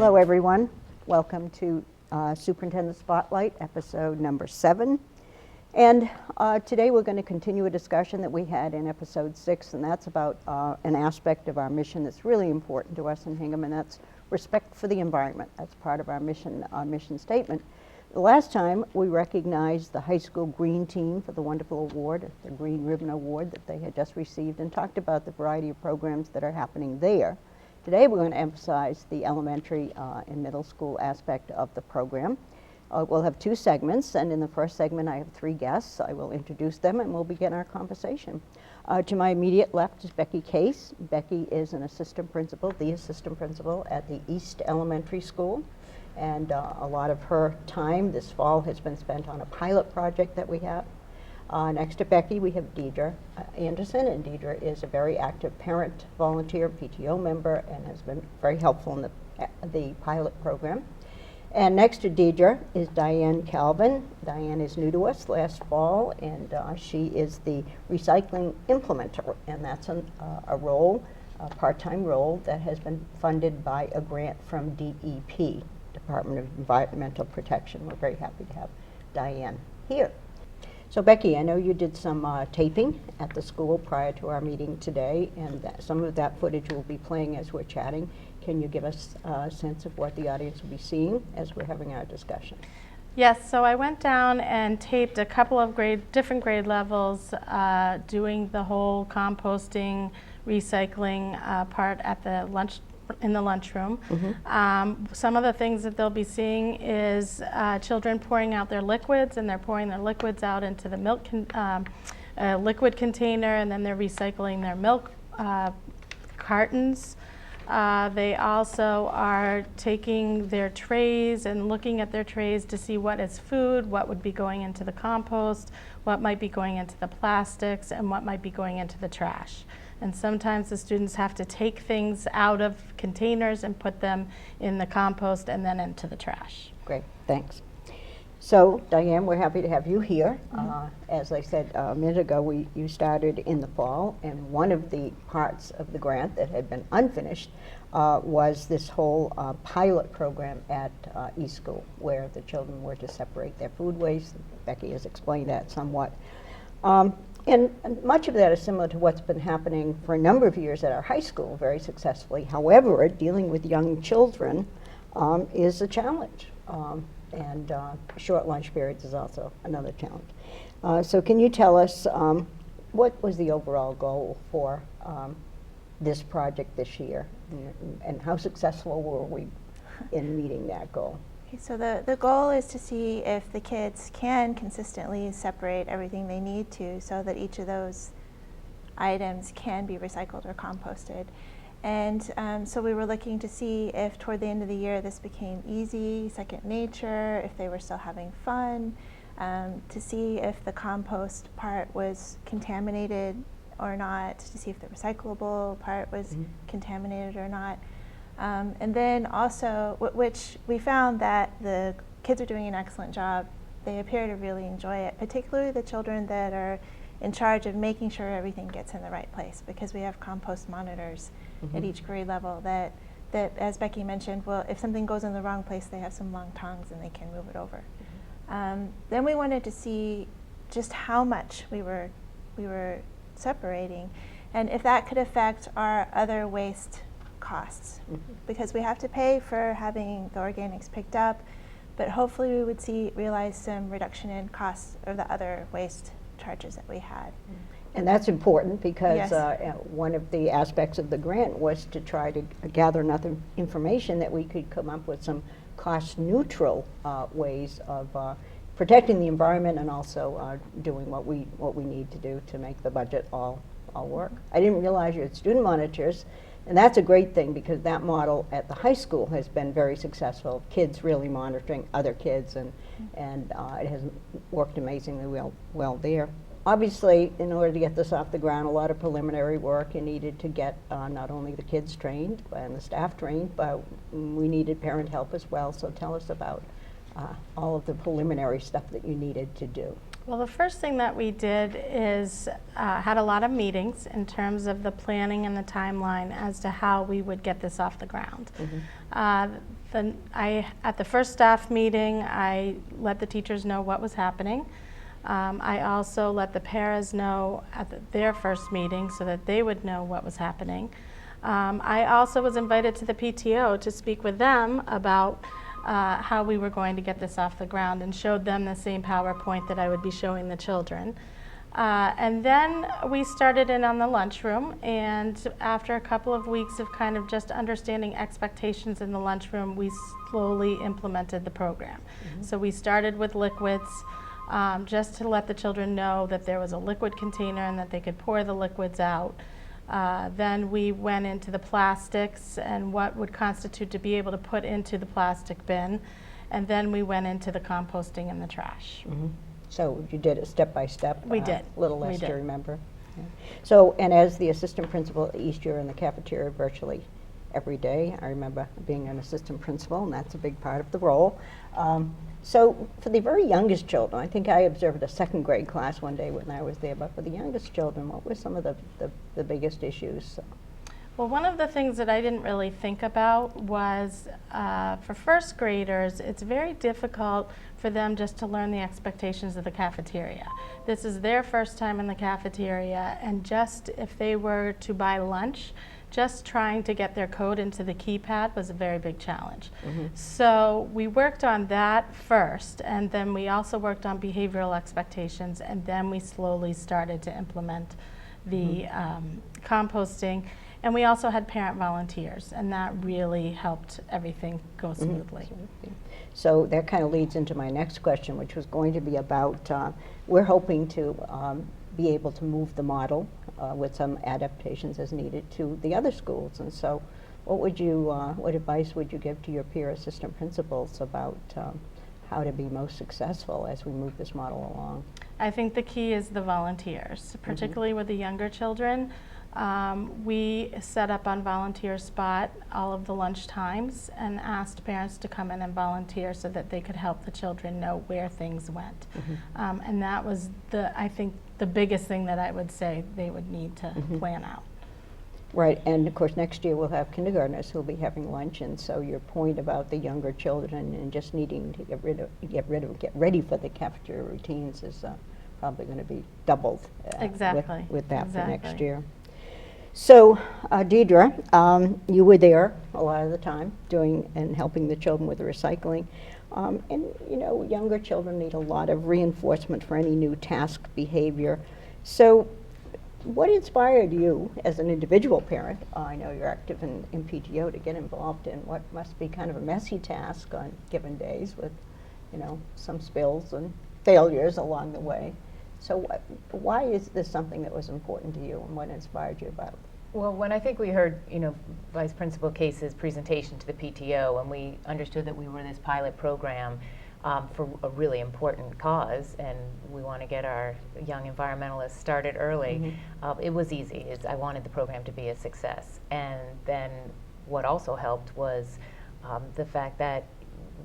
Hello, everyone. Welcome to Superintendent Spotlight, episode number 7. And today we're going to continue a discussion that we had in episode 6, and that's about an aspect of our mission that's really important to us in Hingham, and that's respect for the environment. That's part of our mission statement. The last time we recognized the high school green team for the wonderful award, the Green Ribbon Award that they had just received, and talked about the variety of programs that are happening there. Today we're going to emphasize the elementary and middle school aspect of the program. We'll have 2 segments, and in the first segment I have 3 guests. I will introduce them and we'll begin our conversation. To my immediate left is Becky Case. Becky is an assistant principal at the East Elementary School, and a lot of her time this fall has been spent on a pilot project that we have. Next to Becky, we have Deidre Anderson, and Deidre is a very active parent, volunteer, PTO member, and has been very helpful in the pilot program. And next to Deidre is Diane Calvin. Diane is new to us last fall, and she is the recycling implementer, and that's a role, a part-time role that has been funded by a grant from DEP, Department of Environmental Protection. We're very happy to have Diane here. So Becky, I know you did some taping at the school prior to our meeting today, and some of that footage will be playing as we're chatting. Can you give us a sense of what the audience will be seeing as we're having our discussion? Yes, so I went down and taped a couple of different grade levels doing the whole composting, recycling part at the in the lunchroom. Mm-hmm. Some of the things that they'll be seeing is children pouring out their liquids, and they're pouring their liquids out into the milk liquid container, and then they're recycling their milk cartons. They also are taking their trays and looking at their trays to see what is food, what would be going into the compost, what might be going into the plastics, and what might be going into the trash. And sometimes the students have to take things out of containers and put them in the compost and then into the trash. Great, thanks. So, Diane, we're happy to have you here. Mm-hmm. As I said a minute ago, you started in the fall, and one of the parts of the grant that had been unfinished was this whole pilot program at East School, where the children were to separate their food waste. Becky has explained that somewhat. And much of that is similar to what's been happening for a number of years at our high school very successfully. However, dealing with young children is a challenge. And short lunch periods is also another challenge. So can you tell us what was the overall goal for this project this year, and how successful were we in meeting that goal? Okay, so the goal is to see if the kids can consistently separate everything they need to so that each of those items can be recycled or composted. And so we were looking to see if toward the end of the year this became easy, second nature, if they were still having fun, to see if the compost part was contaminated or not, to see if the recyclable part was contaminated or not. And then also, which we found that the kids are doing an excellent job. They appear to really enjoy it, particularly the children that are in charge of making sure everything gets in the right place, because we have compost monitors at each grade level that, as Becky mentioned, well, if something goes in the wrong place, they have some long tongs and they can move it over. Then we wanted to see just how much we were separating, and if that could affect our other waste costs, because we have to pay for having the organics picked up, but hopefully we would realize some reduction in costs of the other waste charges that we had. And that's important because Yes. One of the aspects of the grant was to try to gather enough information that we could come up with some cost-neutral ways of protecting the environment and also doing what we need to do to make the budget all work. I didn't realize you had student monitors, and that's a great thing because that model at the high school has been very successful. Kids really monitoring other kids, and it has worked amazingly well there. Obviously, in order to get this off the ground, a lot of preliminary work. You needed to get not only the kids trained and the staff trained, but we needed parent help as well. So tell us about all of the preliminary stuff that you needed to do. Well, the first thing that we did is had a lot of meetings in terms of the planning and the timeline as to how we would get this off the ground. At the first staff meeting, I let the teachers know what was happening. I also let the paras know at their first meeting so that they would know what was happening. I also was invited to the PTO to speak with them about how we were going to get this off the ground, and showed them the same PowerPoint that I would be showing the children. And then we started in on the lunchroom, and after a couple of weeks of kind of just understanding expectations in the lunchroom, we slowly implemented the program. So we started with liquids, just to let the children know that there was a liquid container and that they could pour the liquids out. Then we went into the plastics and what would constitute to be able to put into the plastic bin. And then we went into the composting and the trash. So you did it step by step? We did. A little less We to did. remember. Yeah. So, and as the assistant principal at East, you're in the cafeteria virtually every day. I remember being an assistant principal, and that's a big part of the role. So for the very youngest children, I think I observed a second grade class one day when I was there, but for the youngest children, what were some of the biggest issues? Well, one of the things that I didn't really think about was for first graders, it's very difficult for them just to learn the expectations of the cafeteria. This is their first time in the cafeteria, and just if they were to buy lunch, just trying to get their code into the keypad was a very big challenge. So we worked on that first, and then we also worked on behavioral expectations, and then we slowly started to implement the composting. And we also had parent volunteers, and that really helped everything go smoothly. So that kind of leads into my next question, which was going to be about, we're hoping to be able to move the model with some adaptations as needed to the other schools. And so what advice would you give to your peer assistant principals about how to be most successful as we move this model along? I think the key is the volunteers, particularly with the younger children. We set up on Volunteer Spot all of the lunch times and asked parents to come in and volunteer so that they could help the children know where things went. And that was, I think, the biggest thing that I would say they would need to plan out. Right, and of course next year we'll have kindergartners who'll be having lunch, and so your point about the younger children and just needing to get ready for the cafeteria routines is probably going to be doubled Exactly. with that for next Exactly. year. So, Deidre, you were there a lot of the time doing and helping the children with the recycling. And, you know, younger children need a lot of reinforcement for any new task behavior. So, what inspired you as an individual parent, I know you're active in PTO, to get involved in what must be kind of a messy task on given days with, you know, some spills and failures along the way. So why is this something that was important to you, and what inspired you about it? Well, when I think we heard, you know, Vice Principal Case's presentation to the PTO, and we understood that we were this pilot program for a really important cause, and we want to get our young environmentalists started early, it was easy. I wanted the program to be a success. And then what also helped was the fact that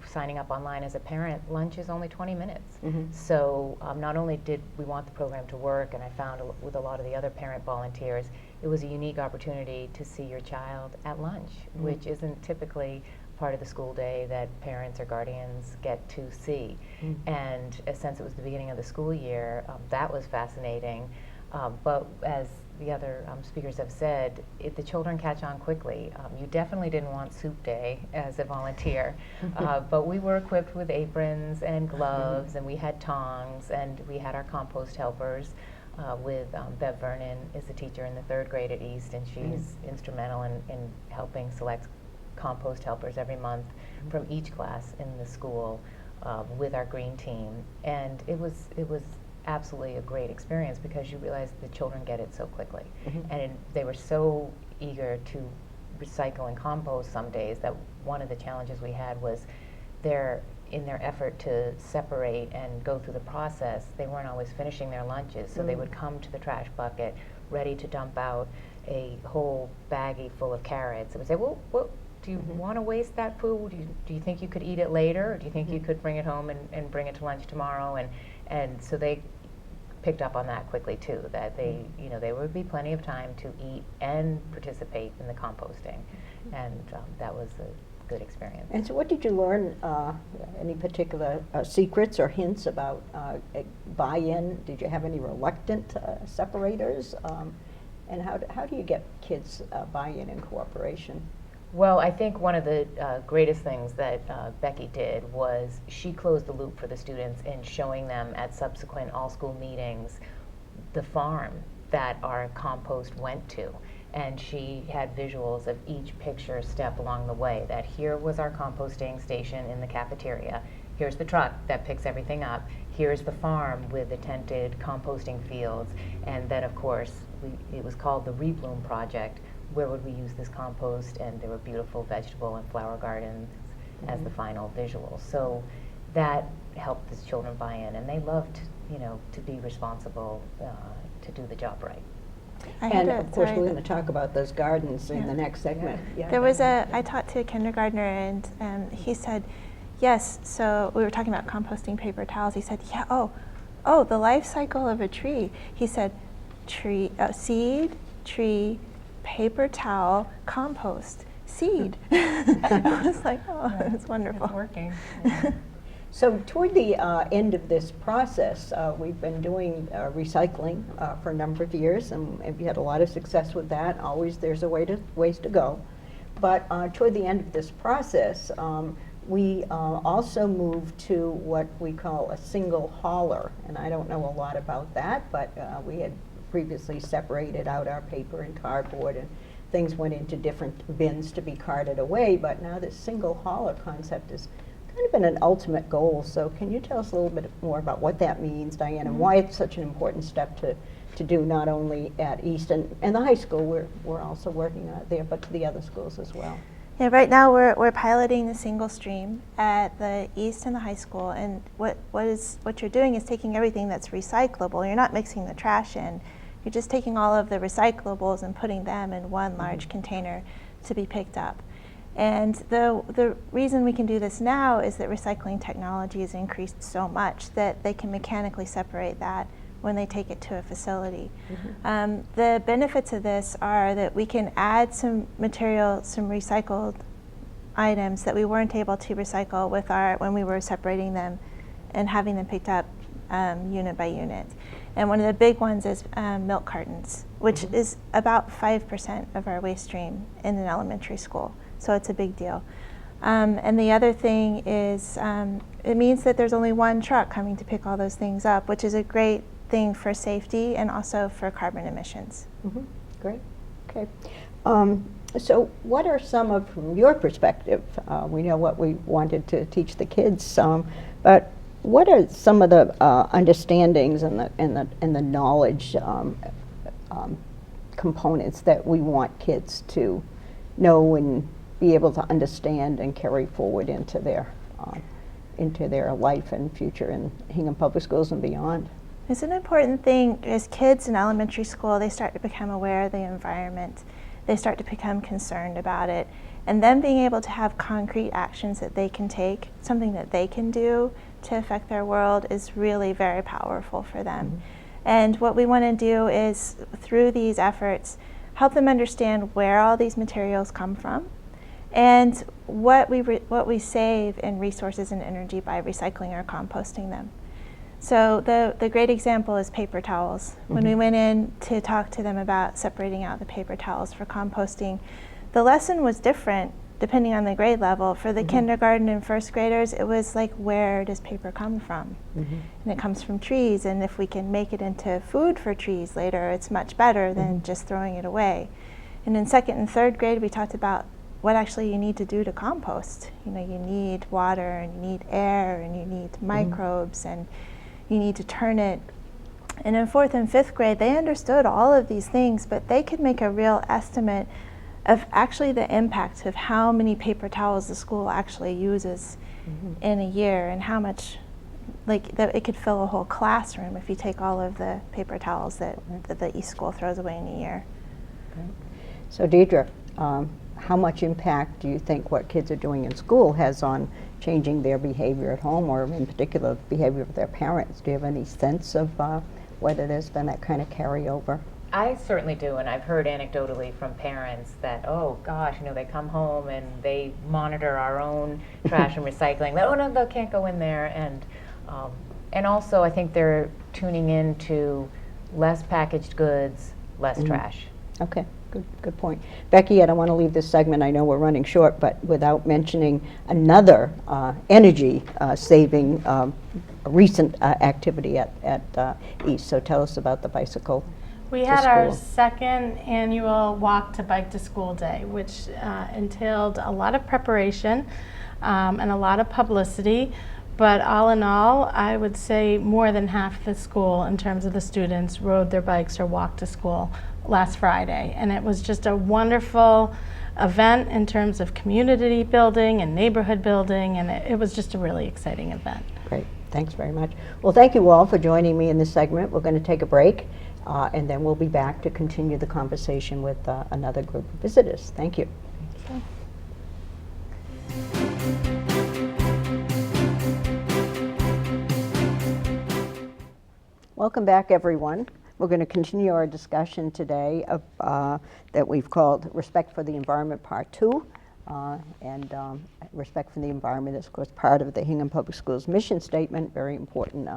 signing up online as a parent, lunch is only 20 minutes. So not only did we want the program to work, and I found with a lot of the other parent volunteers, it was a unique opportunity to see your child at lunch, which isn't typically part of the school day that parents or guardians get to see. And since it was the beginning of the school year, that was fascinating. But as the other speakers have said, the children catch on quickly. You definitely didn't want soup day as a volunteer, but we were equipped with aprons and gloves, and we had tongs, and we had our compost helpers with Bev Vernon is the teacher in the 3rd grade at East, and she's instrumental in helping select compost helpers every month from each class in the school with our green team. And it was absolutely a great experience because you realize the children get it so quickly. And they were so eager to recycle and compost some days that one of the challenges we had was in their effort to separate and go through the process, they weren't always finishing their lunches, so they would come to the trash bucket ready to dump out a whole baggie full of carrots. It would say, well, Do you want to waste that food? Do you think you could eat it later? Or do you think you could bring it home and bring it to lunch tomorrow? And so they picked up on that quickly too, that there would be plenty of time to eat and participate in the composting. And that was a good experience. And so what did you learn, any particular secrets or hints about buy-in? Did you have any reluctant separators? And how do you get kids buy-in and cooperation? Well, I think one of the greatest things that Becky did was she closed the loop for the students in showing them at subsequent all-school meetings the farm that our compost went to. And she had visuals of each picture step along the way, that here was our composting station in the cafeteria, here's the truck that picks everything up, here's the farm with the tented composting fields, and then of course it was called the Rebloom Project. Where would we use this compost? And there were beautiful vegetable and flower gardens as the final visual. So that helped the children buy in, and they loved, to be responsible to do the job right. And of course, we're going to talk about those gardens in the next segment. Yeah. There was I talked to a kindergartner, and he said, yes, so we were talking about composting paper towels. He said, yeah, oh, the life cycle of a tree. He said, seed, tree, paper towel, compost, seed. I was like, oh, it's wonderful. It's working. So toward the end of this process, we've been doing recycling for a number of years, and we've had a lot of success with that. Always there's ways to go. But toward the end of this process, we also moved to what we call a single hauler. And I don't know a lot about that, but we had previously separated out our paper and cardboard, and things went into different bins to be carted away. But now this single hauler concept is kind of been an ultimate goal. So can you tell us a little bit more about what that means, Diane, and why it's such an important step to do, not only at East and the high school, we're also working on it there, but to the other schools as well? Yeah, right now we're piloting the single stream at the East and the high school, and what you're doing is taking everything that's recyclable. You're not mixing the trash in. You're just taking all of the recyclables and putting them in one large container to be picked up. And the reason we can do this now is that recycling technology has increased so much that they can mechanically separate that when they take it to a facility. The benefits of this are that we can add some material, some recycled items that we weren't able to recycle with when we were separating them and having them picked up unit by unit. And one of the big ones is milk cartons, which is about 5% of our waste stream in an elementary school. So it's a big deal. And the other thing is it means that there's only one truck coming to pick all those things up, which is a great thing for safety and also for carbon emissions. Great. Okay. So what are some of, from your perspective, we know what we wanted to teach the kids, but what are some of the understandings and the knowledge components that we want kids to know and be able to understand and carry forward into their life and future in Hingham Public Schools and beyond? It's an important thing as kids in elementary school, they start to become aware of the environment. They start to become concerned about it. And then being able to have concrete actions that they can take, something that they can do to affect their world, is really very powerful for them. And what we want to do is, through these efforts, help them understand where all these materials come from and what we save in resources and energy by recycling or composting them. So the great example is paper towels. When we went in to talk to them about separating out the paper towels for composting, the lesson was different depending on the grade level. For the kindergarten and first graders, it was like, where does paper come from? And it comes from trees, and if we can make it into food for trees later, it's much better than just throwing it away. And in second and third grade, we talked about what actually you need to do to compost. You need water, and you need air, and you need microbes, and you need to turn it. And in fourth and fifth grade, they understood all of these things, but they could make a real estimate of actually the impact of how many paper towels the school actually uses in a year, and how much, it could fill a whole classroom if you take all of the paper towels that the East School throws away in a year. So Deidre, how much impact do you think what kids are doing in school has on changing their behavior at home, or in particular behavior of their parents? Do you have any sense of whether there's been that kind of carryover? I certainly do, and I've heard anecdotally from parents that, oh gosh, they come home and they monitor our own trash and recycling. Oh no, they can't go in there, and also I think they're tuning into less packaged goods, less trash. Okay, good point. Becky, I don't want to leave this segment, I know we're running short, but without mentioning another energy saving recent activity at East. So tell us about the bicycle. We had our second annual Walk to Bike to School Day, which entailed a lot of preparation and a lot of publicity. But all in all, I would say more than half the school, in terms of the students, rode their bikes or walked to school last Friday. And it was just a wonderful event in terms of community building and neighborhood building, and it was just a really exciting event. Great, thanks very much. Well, thank you all for joining me in this segment. We're going to take a break. And then we'll be back to continue the conversation with another group of visitors. Thank you. Okay. Welcome back, everyone. We're going to continue our discussion today of, that we've called Respect for the Environment Part 2. Respect for the environment is, of course, part of the Hingham Public Schools mission statement, very important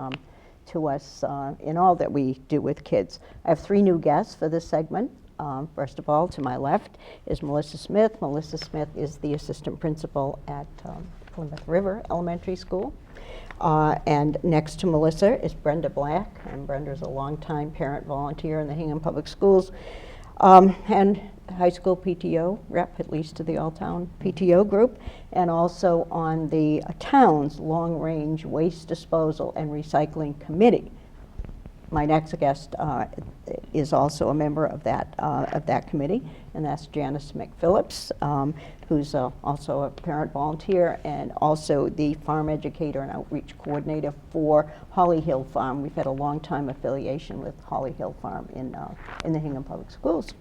to us in all that we do with kids. I have 3 new guests for this segment. First of all, to my left is Melissa Smith. Melissa Smith is the assistant principal at Plymouth River Elementary School. And next to Melissa is Brenda Black, and Brenda's a longtime parent volunteer in the Hingham Public Schools and high school PTO rep, at least to the all-town PTO group, and also on the town's long-range waste disposal and recycling committee. My next guest is also a member of that committee, and that's Janice McPhillips, who's also a parent volunteer and also the farm educator and outreach coordinator for Holly Hill Farm. We've had a long-time affiliation with Holly Hill Farm in the Hingham Public Schools.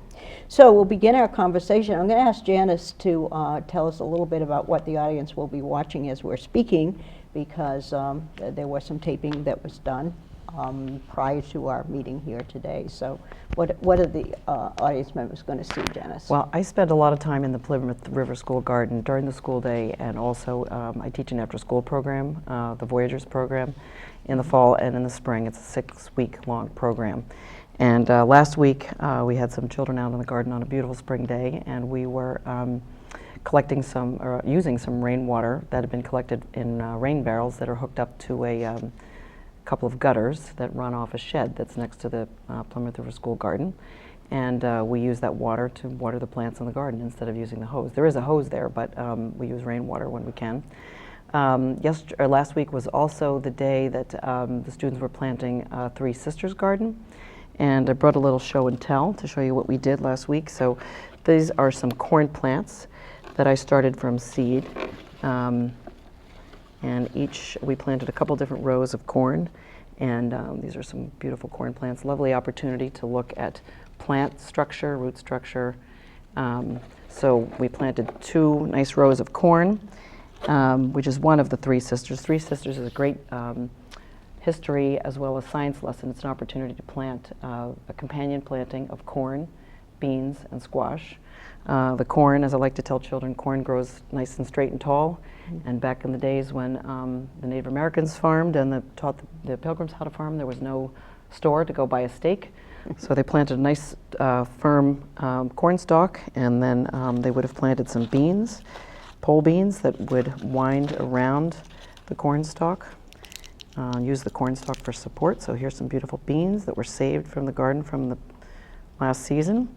So we'll begin our conversation. I'm going to ask Janice to tell us a little bit about what the audience will be watching as we're speaking, because there was some taping that was done prior to our meeting here today. So what are the audience members going to see, Janice? Well, I spend a lot of time in the Plymouth River School Garden during the school day, and also I teach an after-school program, the Voyagers program, in the fall and in the spring. It's a 6-week-long program. And last week we had some children out in the garden on a beautiful spring day, and we were collecting using some rainwater that had been collected in rain barrels that are hooked up to a couple of gutters that run off a shed that's next to the Plymouth River School Garden. And we use that water to water the plants in the garden instead of using the hose. There is a hose there, but we use rainwater when we can. Last week was also the day that the students were planting Three Sisters Garden. And I brought a little show and tell to show you what we did last week. So these are some corn plants that I started from seed. And we planted a couple different rows of corn, and these are some beautiful corn plants. Lovely opportunity to look at plant structure, root structure. So we planted 2 nice rows of corn, which is one of the Three Sisters. Three Sisters is a great history as well as science lesson. It's an opportunity to plant a companion planting of corn, beans, and squash. The corn, as I like to tell children, corn grows nice and straight and tall. And back in the days when the Native Americans farmed and taught the Pilgrims how to farm, there was no store to go buy a stake. So they planted a nice firm corn stalk, and then they would have planted some beans, pole beans that would wind around the corn stalk. Use the corn stalk for support. So here's some beautiful beans that were saved from the garden from the last season.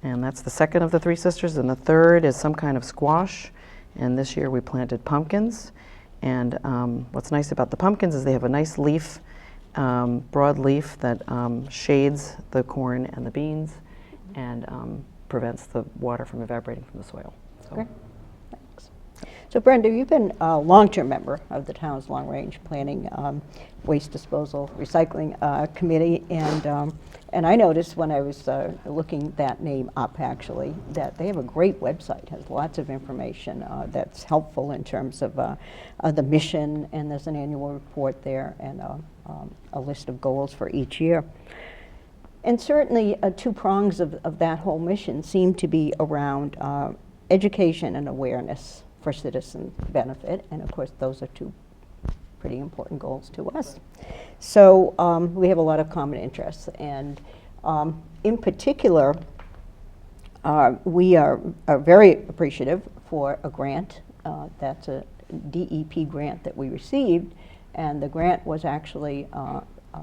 And that's the second of the Three Sisters. And the third is some kind of squash. And this year we planted pumpkins. And what's nice about the pumpkins is they have a nice leaf, broad leaf that shades the corn and the beans and prevents the water from evaporating from the soil. So. Okay. Thanks. So Brenda, you've been a long-term member of the town's long-range planning, waste disposal, recycling committee, and I noticed when I was looking that name up, actually, that they have a great website, has lots of information that's helpful in terms of the mission, and there's an annual report there and a list of goals for each year. And certainly, two prongs of that whole mission seem to be around education and awareness for citizen benefit, and of course those are two pretty important goals to us. So we have a lot of common interests, and in particular we are very appreciative for a grant. That's a DEP grant that we received, and the grant was actually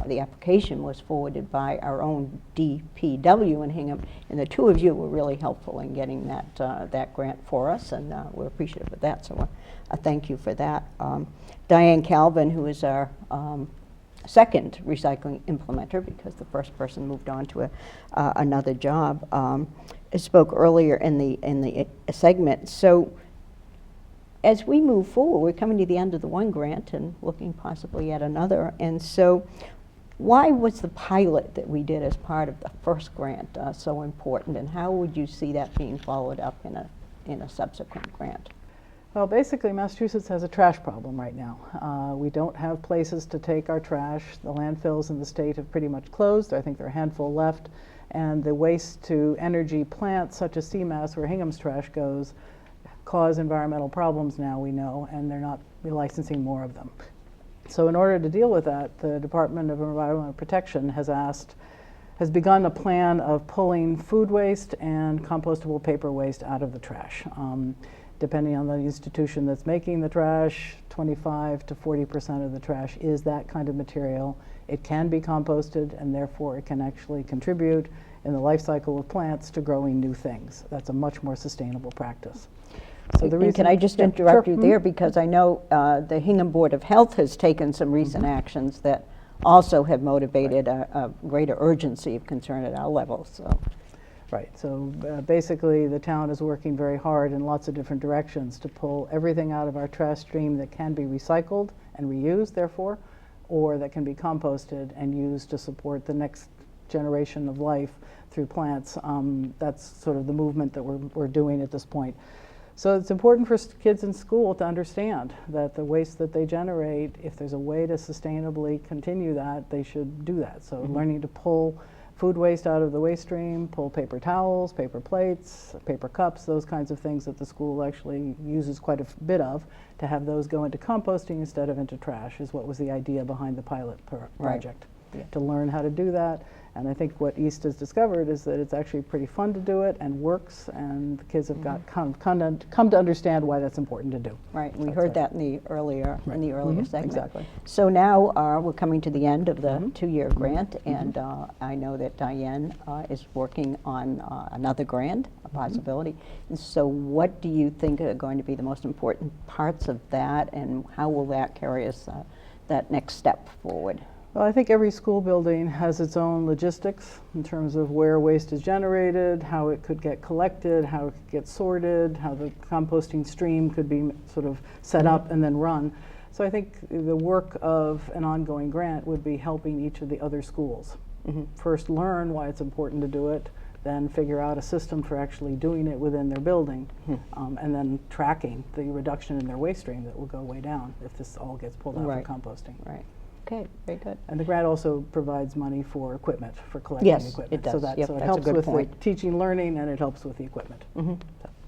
the application was forwarded by our own DPW in Hingham, and the two of you were really helpful in getting that grant for us, and we're appreciative of that, so a thank you for that. Diane Calvin, who is our second recycling implementer, because the first person moved on to another job, spoke earlier in the segment. So as we move forward, we're coming to the end of the one grant and looking possibly at another, and so why was the pilot that we did as part of the first grant so important, and how would you see that being followed up in a subsequent grant? Well, basically, Massachusetts has a trash problem right now. We don't have places to take our trash. The landfills in the state have pretty much closed. I think there are a handful left, and the waste to energy plants such as CMAS, where Hingham's trash goes, cause environmental problems now, we know, and they're not licensing more of them. So in order to deal with that, the Department of Environmental Protection has begun a plan of pulling food waste and compostable paper waste out of the trash. Depending on the institution that's making the trash, 25 to 40% of the trash is that kind of material. It can be composted, and therefore it can actually contribute in the life cycle of plants to growing new things. That's a much more sustainable practice. So the reason, can I just interrupt you there, because I know the Hingham Board of Health has taken some recent actions that also have motivated a greater urgency of concern at our level. So. Right, so basically the town is working very hard in lots of different directions to pull everything out of our trash stream that can be recycled and reused, therefore, or that can be composted and used to support the next generation of life through plants. That's sort of the movement that we're doing at this point. So it's important for kids in school to understand that the waste that they generate, if there's a way to sustainably continue that, they should do that. So learning to pull food waste out of the waste stream, pull paper towels, paper plates, paper cups, those kinds of things that the school actually uses quite a bit of, to have those go into composting instead of into trash is what was the idea behind the pilot project. Yeah. To learn how to do that. And I think what East has discovered is that it's actually pretty fun to do it and works, and the kids have got come to understand why that's important to do. Right, we heard that in the earlier segment. Exactly. So now we're coming to the end of the two-year grant, and I know that Diane is working on another grant, a possibility. And so what do you think are going to be the most important parts of that, and how will that carry us that next step forward? Well, I think every school building has its own logistics in terms of where waste is generated, how it could get collected, how it could get sorted, how the composting stream could be sort of set up and then run. So I think the work of an ongoing grant would be helping each of the other schools. First learn why it's important to do it, then figure out a system for actually doing it within their building, and then tracking the reduction in their waste stream that will go way down if this all gets pulled out for composting. Right. Okay, very good. And the grant also provides money for equipment, for collecting equipment. Yes, it does. So, so it helps with the teaching, learning, and it helps with the equipment.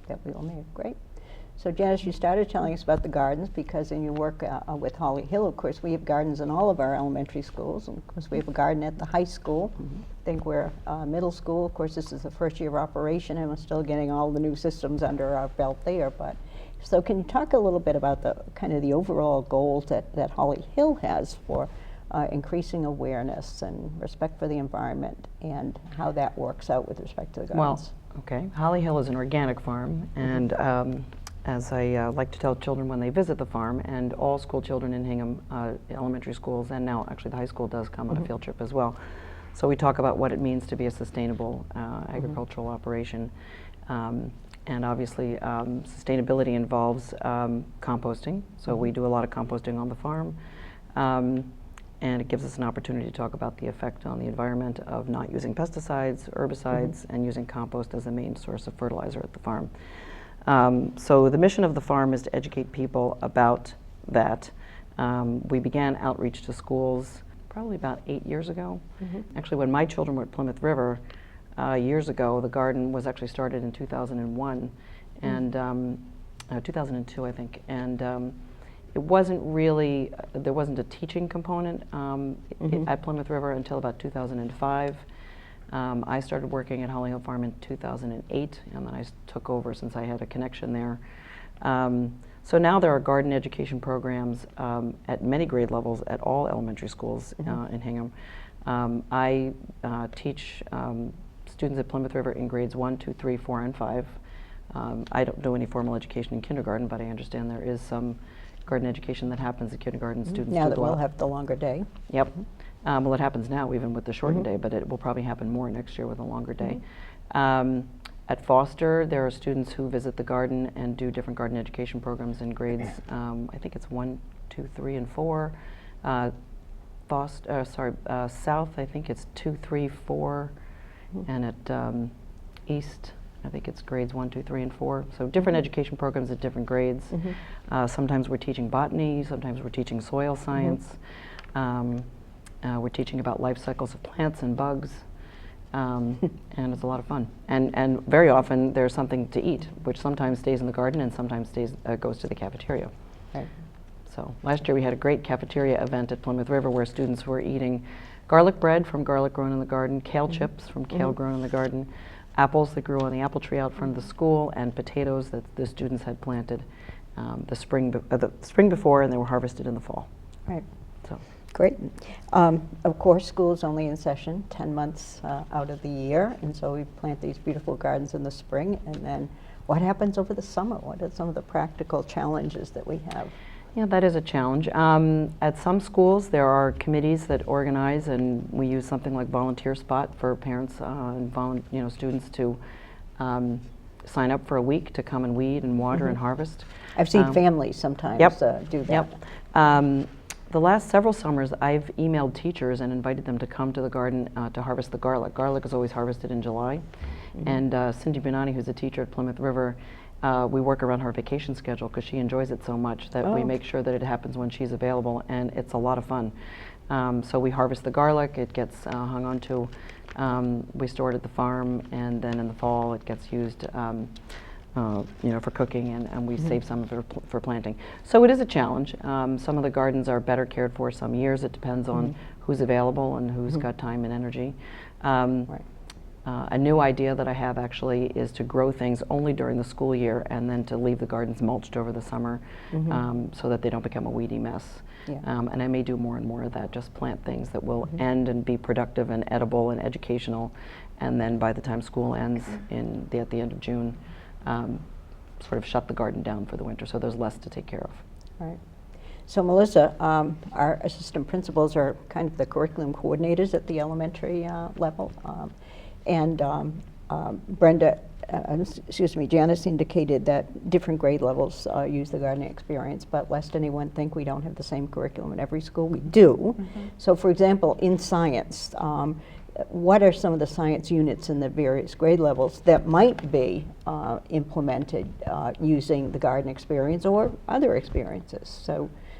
That we all need. Great. So Janice, you started telling us about the gardens, because in your work with Holly Hill, of course, we have gardens in all of our elementary schools, and of course we have a garden at the high school. I think we're middle school. Of course, this is the first year of operation, and we're still getting all the new systems under our belt there. But so can you talk a little bit about the kind of the overall goals that Holly Hill has for increasing awareness and respect for the environment, and how that works out with respect to the gardens? Well, okay. Holly Hill is an organic farm, and as I like to tell children when they visit the farm, and all school children in Hingham elementary schools, and now actually the high school does come on a field trip as well. So we talk about what it means to be a sustainable agricultural operation. And obviously, sustainability involves composting. So we do a lot of composting on the farm. And it gives us an opportunity to talk about the effect on the environment of not using pesticides, herbicides, and using compost as the main source of fertilizer at the farm. So the mission of the farm is to educate people about that. We began outreach to schools probably about 8 years ago. Actually, when my children were at Plymouth River years ago, the garden was actually started in 2001 and 2002, I think. And it wasn't really, there wasn't a teaching component at Plymouth River until about 2005. I started working at Holly Hill Farm in 2008, and then I took over since I had a connection there. So now there are garden education programs at many grade levels at all elementary schools in Hingham. I teach students at Plymouth River in grades 1, 2, 3, 4, and 5. I don't do any formal education in kindergarten, but I understand there is some garden education that happens at kindergarten students. Now do that go we'll out. have the longer day. Yep. Well, it happens now even with the shortened day, but it will probably happen more next year with a longer day. At Foster, there are students who visit the garden and do different garden education programs in grades, I think it's 1, 2, 3, and 4. South, I think it's 2, 3, 4, and at East, I think it's grades 1, 2, 3, and 4. So different education programs at different grades. Sometimes we're teaching botany, sometimes we're teaching soil science. We're teaching about life cycles of plants and bugs. And it's a lot of fun. And very often there's something to eat, which sometimes stays in the garden and sometimes goes to the cafeteria. Right. So last year we had a great cafeteria event at Plymouth River where students were eating garlic bread from garlic grown in the garden, kale chips from kale grown in the garden, apples that grew on the apple tree out front of the school, and potatoes that the students had planted the spring before, and they were harvested in the fall. Right. So. Great. Of course, school is only in session 10 months out of the year, and so we plant these beautiful gardens in the spring. And then what happens over the summer? What are some of the practical challenges that we have? Yeah, that is a challenge. At some schools, there are committees that organize, and we use something like Volunteer Spot for parents and students to sign up for a week to come and weed and water and harvest. I've seen families sometimes do that. Yep. The last several summers, I've emailed teachers and invited them to come to the garden to harvest the garlic. Garlic is always harvested in July. And Cindy Bonani, who's a teacher at Plymouth River, we work around her vacation schedule because she enjoys it so much that we make sure that it happens when she's available, and it's a lot of fun. So we harvest the garlic, it gets hung onto, we store it at the farm, and then in the fall it gets used for cooking, and we save some of it for planting. So it is a challenge. Some of the gardens are better cared for some years. It depends on who's available and who's got time and energy. A new idea that I have actually is to grow things only during the school year and then to leave the gardens mulched over the summer so that they don't become a weedy mess. Yeah. And I may do more and more of that, just plant things that will end and be productive and edible and educational, and then by the time school ends at the end of June, sort of shut the garden down for the winter, so there's less to take care of. Right. So Melissa, our assistant principals are kind of the curriculum coordinators at the elementary level, and Brenda, Janice indicated that different grade levels use the gardening experience, but lest anyone think we don't have the same curriculum in every school, we do. So for example, in science, what are some of the science units in the various grade levels that might be implemented using the garden experience or other experiences?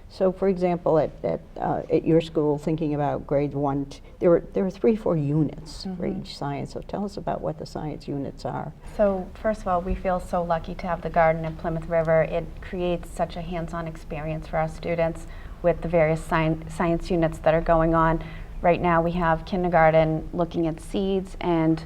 So for example, at your school, thinking about grade 1, there were 3 or 4 units for each science. So tell us about what the science units are. So first of all, we feel so lucky to have the garden at Plymouth River. It creates such a hands-on experience for our students with the various science units that are going on. Right now we have kindergarten looking at seeds and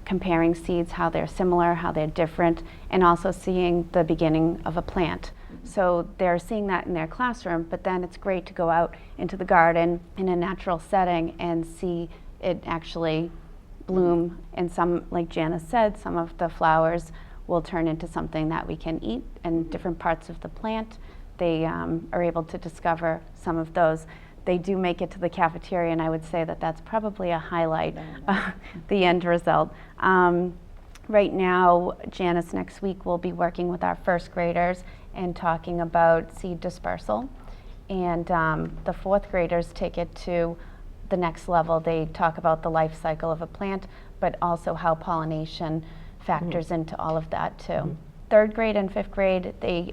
comparing seeds, how they're similar, how they're different, and also seeing the beginning of a plant. So they're seeing that in their classroom, but then it's great to go out into the garden in a natural setting and see it actually bloom. And some, like Janice said, some of the flowers will turn into something that we can eat, and different parts of the plant, they are able to discover some of those. They do make it to the cafeteria, and I would say that that's probably a highlight, the end result. Right now, Janice next week will be working with our first graders and talking about seed dispersal. And the fourth graders take it to the next level. They talk about the life cycle of a plant, but also how pollination factors into all of that too. Third grade and fifth grade, they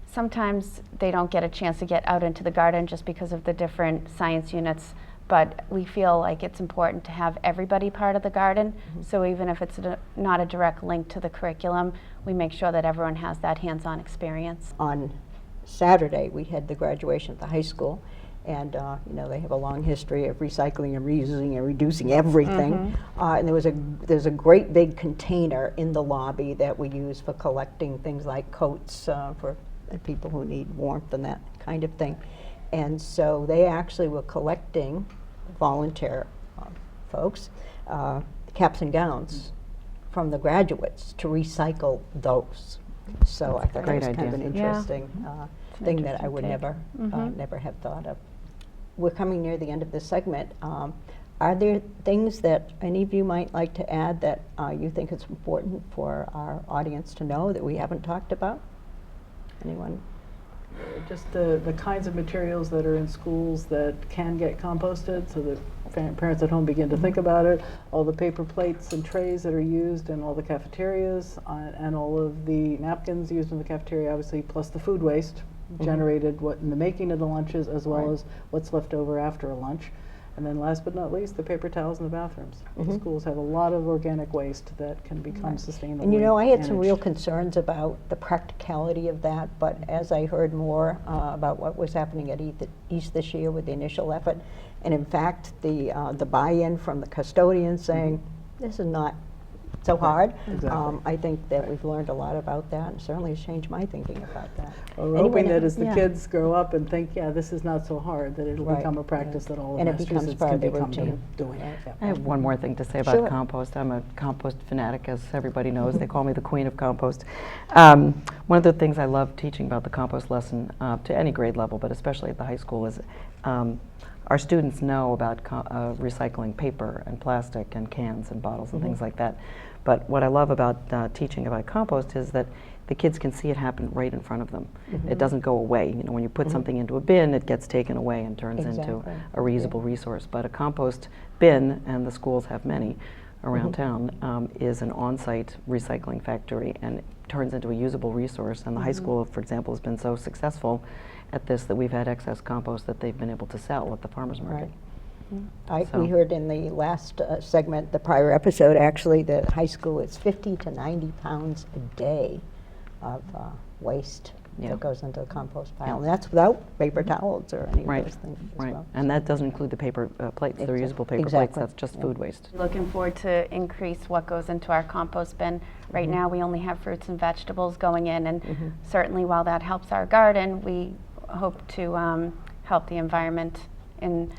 sometimes they don't get a chance to get out into the garden just because of the different science units, but we feel like it's important to have everybody part of the garden. So even if it's not a direct link to the curriculum, we make sure that everyone has that hands-on experience. On Saturday, we had the graduation at the high school, and you know, they have a long history of recycling and reusing and reducing everything. And there's a great big container in the lobby that we use for collecting things like coats for people who need warmth and that kind of thing. And so they actually were collecting, volunteer folks, caps and gowns from the graduates to recycle those. So I thought that was kind of an interesting thing that I would never have thought of. We're coming near the end of this segment. Are there things that any of you might like to add that you think is important for our audience to know that we haven't talked about? Anyone? Just the kinds of materials that are in schools that can get composted, so that parents at home begin to think about it. All the paper plates and trays that are used in all the cafeterias, and all of the napkins used in the cafeteria, obviously, plus the food waste generated in the making of the lunches, as well as what's left over after a lunch. And then last but not least, the paper towels in the bathrooms. The schools have a lot of organic waste that can become sustainable. And you know, I had some real concerns about the practicality of that, but as I heard more about what was happening at East this year with the initial effort, and in fact, the buy-in from the custodians saying, this is not so hard. I think that we've learned a lot about that, and certainly has changed my thinking about that. Well, we're hoping that as the kids grow up and think, yeah, this is not so hard, that it'll become a practice that all of Massachusetts can become doing. I have one more thing to say about compost. I'm a compost fanatic, as everybody knows. They call me the queen of compost. One of the things I love teaching about the compost lesson to any grade level, but especially at the high school, is our students know about recycling paper and plastic and cans and bottles and things like that. But what I love about teaching about compost is that the kids can see it happen right in front of them. It doesn't go away. You know, when you put something into a bin, it gets taken away and turns into a reusable resource. But a compost bin, and the schools have many around town, is an on-site recycling factory, and it turns into a usable resource. And the high school, for example, has been so successful at this that we've had excess compost that they've been able to sell at the farmers market. We heard in the last segment, the prior episode, actually, that high school is 50 to 90 pounds a day of waste that goes into the compost pile. And that's without paper towels or any of those things as well. And that doesn't include the paper plates, the reusable paper plates. That's just food waste. Looking forward to increase what goes into our compost bin. Right now we only have fruits and vegetables going in, and certainly while that helps our garden, we hope to help the environment in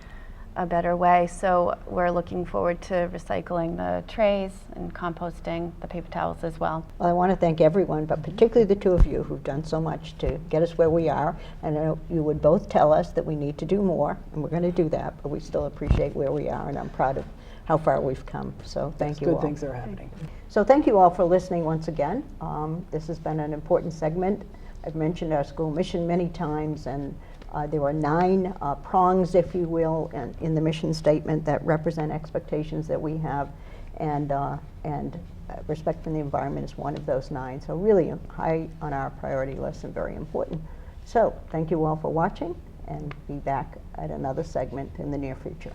a better way. So we're looking forward to recycling the trays and composting the paper towels as well. Well, I want to thank everyone, but particularly the two of you who've done so much to get us where we are. And I know you would both tell us that we need to do more, and we're going to do that, but we still appreciate where we are, and I'm proud of how far we've come. So thank you all. Good things are happening. So thank you all for listening once again. This has been an important segment. I've mentioned our school mission many times, and there are 9 prongs, if you will, in the mission statement that represent expectations that we have, and respect for the environment is one of those 9. So really high on our priority list and very important. So thank you all for watching, and be back at another segment in the near future.